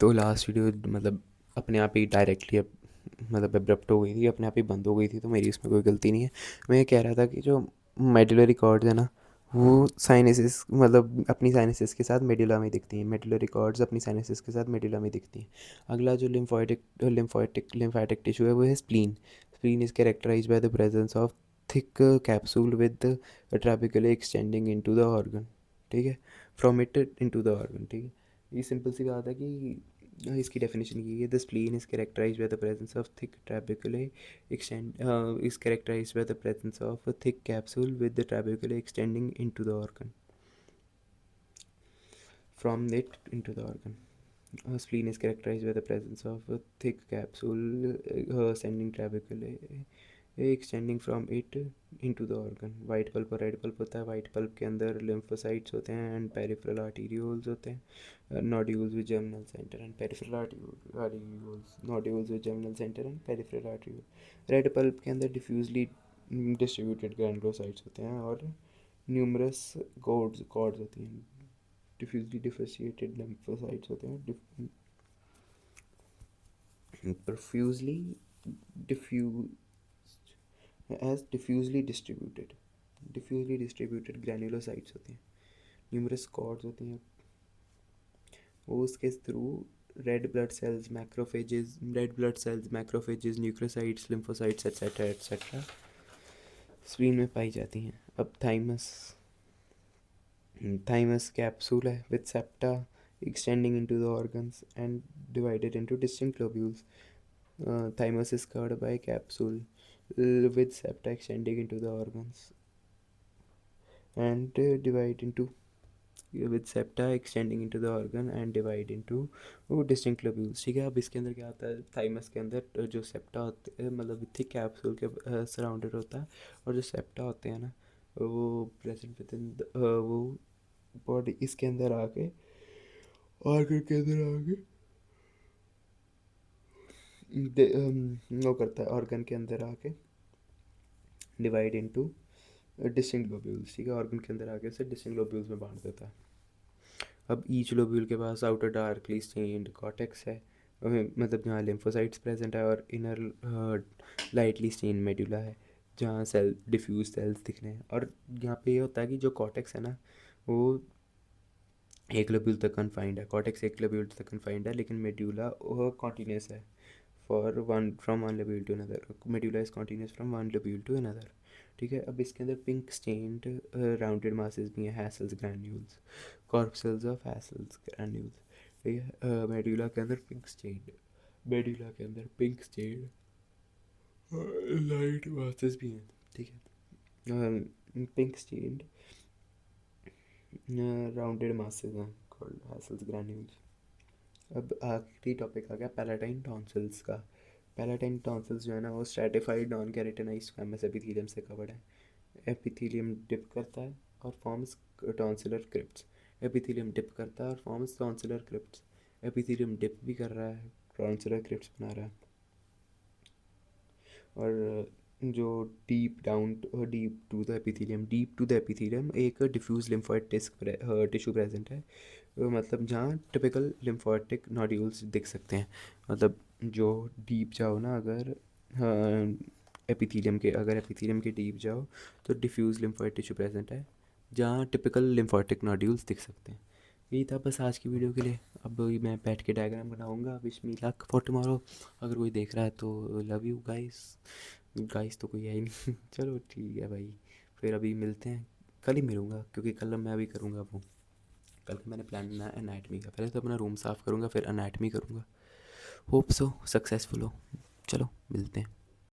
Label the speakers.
Speaker 1: तो last video मतलब अपने आप ही डायरेक्टली मतलब एब्रप्ट हो गई थी, अपने आप ही बंद हो गई थी, तो मेरी इसमें कोई गलती नहीं है। मैं ये कह रहा था कि जो मेडुलरी कॉर्ड्स है ना, वो साइनसिस मतलब अपनी साइनसिस के साथ मेडुला में दिखती हैं। मेडुलरी कॉर्ड्स अपनी साइनसिस के साथ मेडुला में दिखती हैं। अगला जो लिम्फोटिक टिश्यू है वो है spleen. Spleen is characterize by the presence of thick capsule with trabeculae extending into the organ. ठीक है, from it into the organ. ठीक है, ये सिंपल सी बात है कि इसकी डेफिनेशन ये है, the spleen is characterize by the presence of thick trabeculae extend is characterized by the presence of a thick capsule with the trabeculae extending into the organ from it into the organ. Spleen is characterized by the presence of a thick capsule sending trabeculae extending from it into the organ. White pulp और red pulp होता है। White pulp के अंदर lymphocytes होते हैं and peripheral arterioles होते हैं, nodules with germinal centre and peripheral arterioles, nodules with germinal centre and peripheral arteriole. Red pulp के अंदर डिफ्यूजली डिस्ट्रीब्यूटेड ग्रैनुलोसाइट्स होते हैं और न्यूमरस कॉर्ड्स होती हैं। डिफ्यूजली डिफरेंशिएटेड लिम्फोसाइट्स होते हैं, profusely diffused as diffusely distributed granulocytes होते हैं। न्यूमरस कॉर्ड्स होती हैं, वो उसके through red blood cells macrophages nucleocytes lymphocytes etcetera etcetera spleen में पाई जाती हैं। अब थाइमस कैप्सूल है with septa extending into the organs and divided into distinct lobules. Thymus is covered by capsule with septa extending into the organs and divide into with septa extending into the organ and divide into distinct lobules। ठीक है, अब इसके अंदर क्या होता है, thymus के अंदर जो सेप्टा होते हैं मतलब थिक कैप्सूल के सराउंडेड होता है, और जो सेप्टा होते हैं ना वो प्रेजेंट विद इन वो बॉडी इसके अंदर आके ऑर्गन के अंदर आके वो करता है, ऑर्गन के अंदर आके डिवाइड इनटू डिस्टिंक्ट लोब्यूल्स। ठीक है, ऑर्गन के अंदर आके उसे डिस्टिंक्ट लोब्यूल्स में बांट देता है। अब ईच लोब्यूल के पास आउटर डार्कली स्टेन्ड कॉर्टेक्स है, मतलब जहाँ लिम्फोसाइट्स प्रेजेंट है, और इनर लाइटली स्टेन्ड मेडुला है जहाँ सेल डिफ्यूज सेल्स दिख रहे हैं। और यहाँ पे ये होता है कि जो कॉर्टेक्स है ना वो एक लोब्यूल तक कन्फाइंड है, कॉर्टेक्स एक लोब्यूल तक कन्फाइंड है, लेकिन मेडुला वो कॉन्टीन्यूस है from one lobule to another. Medulla is continuous from one lobule to another। ठीक है, अब इसके अंदर पिंक स्टेन्ड राउंडेड मासेस भी हैं, hassles granules, corpuscles of hassles granules. ठीक है, मेडुला के अंदर पिंक स्टेन्ड लाइट मासेस भी हैं। ठीक है, पिंक स्टेन्ड राउंडेड मासेस हैं कॉल्ड हैसल्स ग्रैन्यूल्स। अब आखिरी टॉपिक आ गया पैलाटाइन टॉन्सिल्स का। पैलाटाइन टॉन्सिल्स जो है ना वो stratified non keratinized squamous epithelium से कवर्ड है। एपिथेलियम डिप करता है और forms tonsillar crypts. Epithelium dip करता है और forms tonsillar crypts. Epithelium dip भी कर रहा है, टॉन्सिलर क्रिप्ट्स बना रहा है। और जो डीप टू द एपिथेलियम एक डिफ्यूज लिम्फोइड टिश्यू प्रेजेंट है, मतलब जहाँ टिपिकल लिम्फोटिक नोड्यूल्स दिख सकते हैं। मतलब जो डीप जाओ ना, अगर एपिथेलियम के डीप जाओ तो डिफ्यूज लिम्फोइड टिश्यू प्रेजेंट है जहाँ टिपिकल लिम्फोटिक नोड्यूल्स दिख सकते हैं। यही था बस आज की वीडियो के लिए। अब मैं बैठ के डायग्राम बनाऊंगा। Wish me luck for tomorrow. अगर कोई देख रहा है तो लव यू गाइस तो कोई है ही नहीं चलो ठीक है भाई, फिर अभी मिलते हैं। कल ही मिलूँगा क्योंकि कल मैं अभी करूँगा वो, कल का मैंने प्लान बनाया एनाटमी का। पहले तो अपना रूम साफ़ करूँगा फिर एनाटमी करूँगा। होप सो सक्सेसफुल हो। चलो मिलते हैं।